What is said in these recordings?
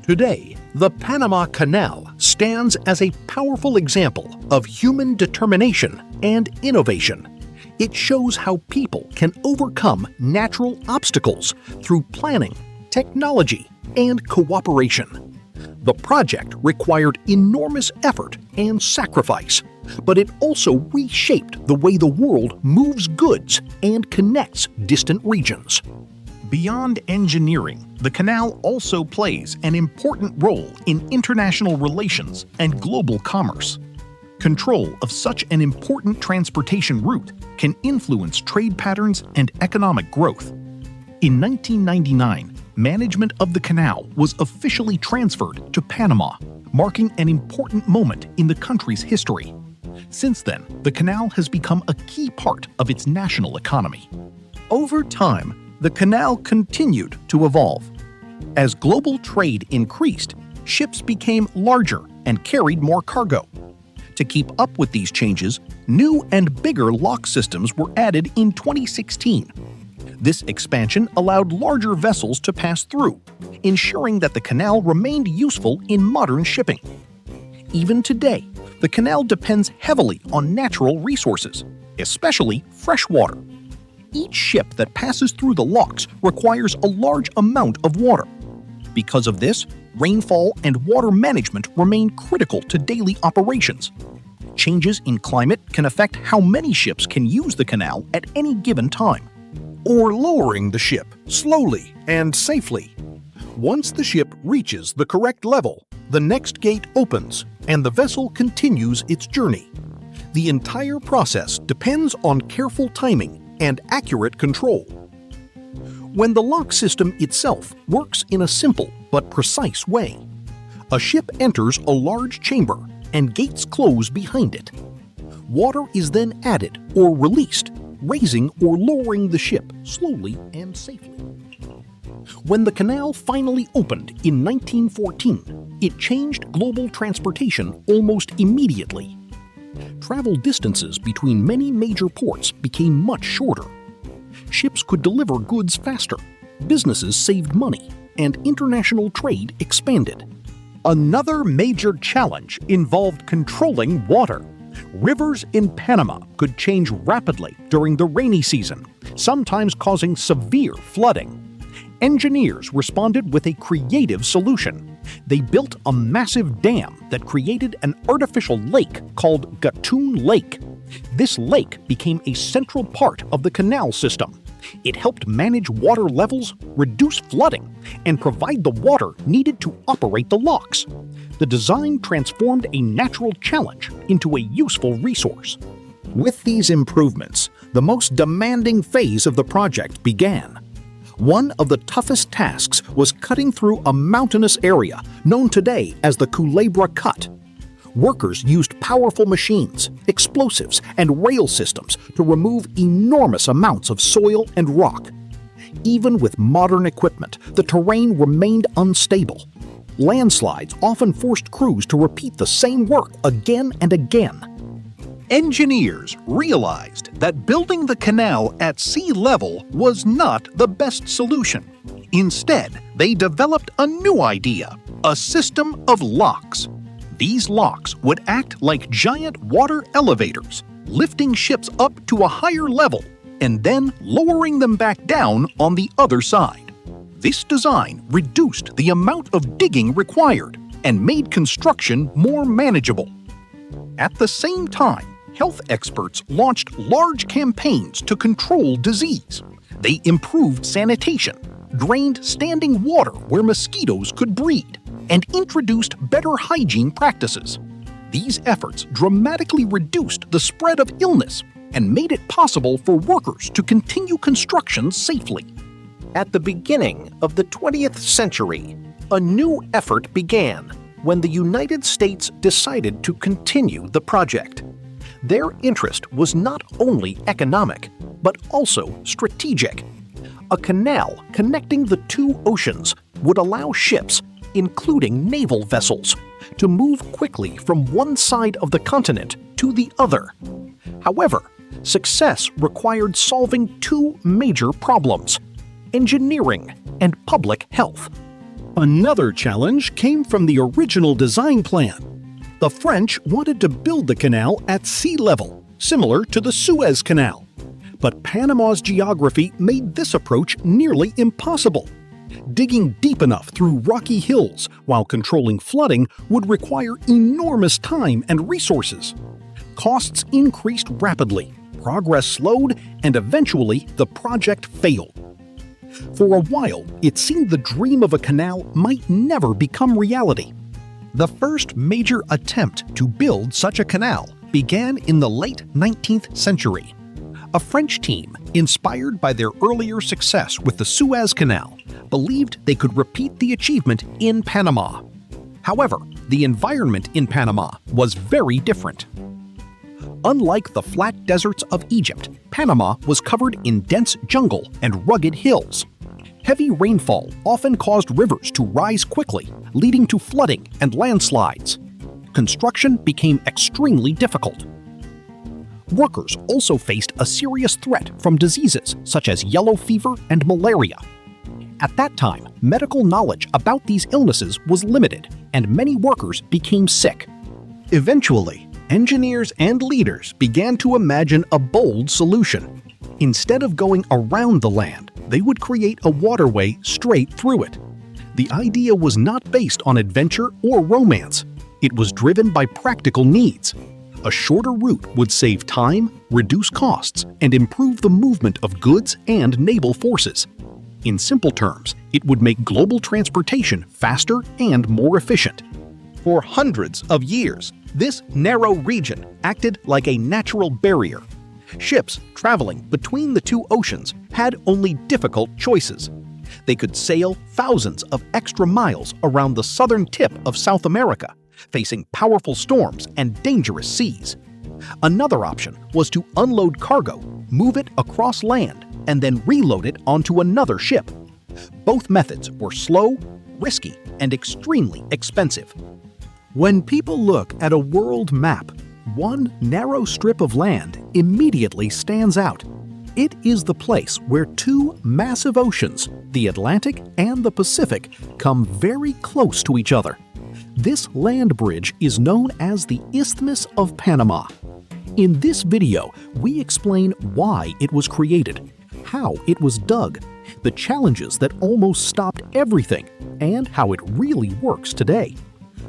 Today, the Panama Canal stands as a powerful example of human determination and innovation. It shows how people can overcome natural obstacles through planning, technology, and cooperation. The project required enormous effort and sacrifice, but it also reshaped the way the world moves goods and connects distant regions. Beyond engineering, the canal also plays an important role in international relations and global commerce. Control of such an important transportation route can influence trade patterns and economic growth. In 1999, management of the canal was officially transferred to Panama, marking an important moment in the country's history. Since then, the canal has become a key part of its national economy. Over time, the canal continued to evolve. As global trade increased, ships became larger and carried more cargo. To keep up with these changes, new and bigger lock systems were added in 2016. This expansion allowed larger vessels to pass through, ensuring that the canal remained useful in modern shipping. Even today, the canal depends heavily on natural resources, especially fresh water. Each ship that passes through the locks requires a large amount of water. Because of this, rainfall and water management remain critical to daily operations. Changes in climate can affect how many ships can use the canal at any given time, or lowering the ship slowly and safely. Once the ship reaches the correct level, the next gate opens and the vessel continues its journey. The entire process depends on careful timing and accurate control. When the lock system itself works in a simple but precise way, a ship enters a large chamber and gates close behind it. Water is then added or released, raising or lowering the ship slowly and safely. When the canal finally opened in 1914, it changed global transportation almost immediately. Travel distances between many major ports became much shorter. Ships could deliver goods faster, businesses saved money, and international trade expanded. Another major challenge involved controlling water. Rivers in Panama could change rapidly during the rainy season, sometimes causing severe flooding. Engineers responded with a creative solution. They built a massive dam that created an artificial lake called Gatun Lake. This lake became a central part of the canal system. It helped manage water levels, reduce flooding, and provide the water needed to operate the locks. The design transformed a natural challenge into a useful resource. With these improvements, the most demanding phase of the project began. One of the toughest tasks was cutting through a mountainous area known today as the Culebra Cut. Workers used powerful machines, explosives, and rail systems to remove enormous amounts of soil and rock. Even with modern equipment, the terrain remained unstable. Landslides often forced crews to repeat the same work again and again. Engineers realized that building the canal at sea level was not the best solution. Instead, they developed a new idea, a system of locks. These locks would act like giant water elevators, lifting ships up to a higher level and then lowering them back down on the other side. This design reduced the amount of digging required and made construction more manageable. At the same time, health experts launched large campaigns to control disease. They improved sanitation, drained standing water where mosquitoes could breed, and introduced better hygiene practices. These efforts dramatically reduced the spread of illness and made it possible for workers to continue construction safely. At the beginning of the 20th century, a new effort began when the United States decided to continue the project. Their interest was not only economic, but also strategic. A canal connecting the two oceans would allow ships, including naval vessels, to move quickly from one side of the continent to the other. However, success required solving two major problems: engineering and public health. Another challenge came from the original design plan. The French wanted to build the canal at sea level, similar to the Suez Canal. But Panama's geography made this approach nearly impossible. Digging deep enough through rocky hills while controlling flooding would require enormous time and resources. Costs increased rapidly, progress slowed, and eventually the project failed. For a while, it seemed the dream of a canal might never become reality. The first major attempt to build such a canal began in the late 19th century. A French team, inspired by their earlier success with the Suez Canal, believed they could repeat the achievement in Panama. However, the environment in Panama was very different. Unlike the flat deserts of Egypt, Panama was covered in dense jungle and rugged hills. Heavy rainfall often caused rivers to rise quickly, leading to flooding and landslides. Construction became extremely difficult. Workers also faced a serious threat from diseases such as yellow fever and malaria. At that time, medical knowledge about these illnesses was limited, and many workers became sick. Eventually, engineers and leaders began to imagine a bold solution. Instead of going around the land, they would create a waterway straight through it. The idea was not based on adventure or romance. It was driven by practical needs. A shorter route would save time, reduce costs, and improve the movement of goods and naval forces. In simple terms, it would make global transportation faster and more efficient. For hundreds of years, this narrow region acted like a natural barrier. Ships traveling between the two oceans had only difficult choices. They could sail thousands of extra miles around the southern tip of South America, facing powerful storms and dangerous seas. Another option was to unload cargo, move it across land, and then reload it onto another ship. Both methods were slow, risky, and extremely expensive. When people look at a world map, one narrow strip of land immediately stands out. It is the place where two massive oceans, the Atlantic and the Pacific, come very close to each other. This land bridge is known as the Isthmus of Panama. In this video, we explain why it was created, how it was dug, the challenges that almost stopped everything, and how it really works today.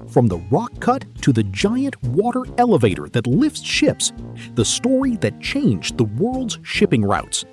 From the rock cut to the giant water elevator that lifts ships, the story that changed the world's shipping routes.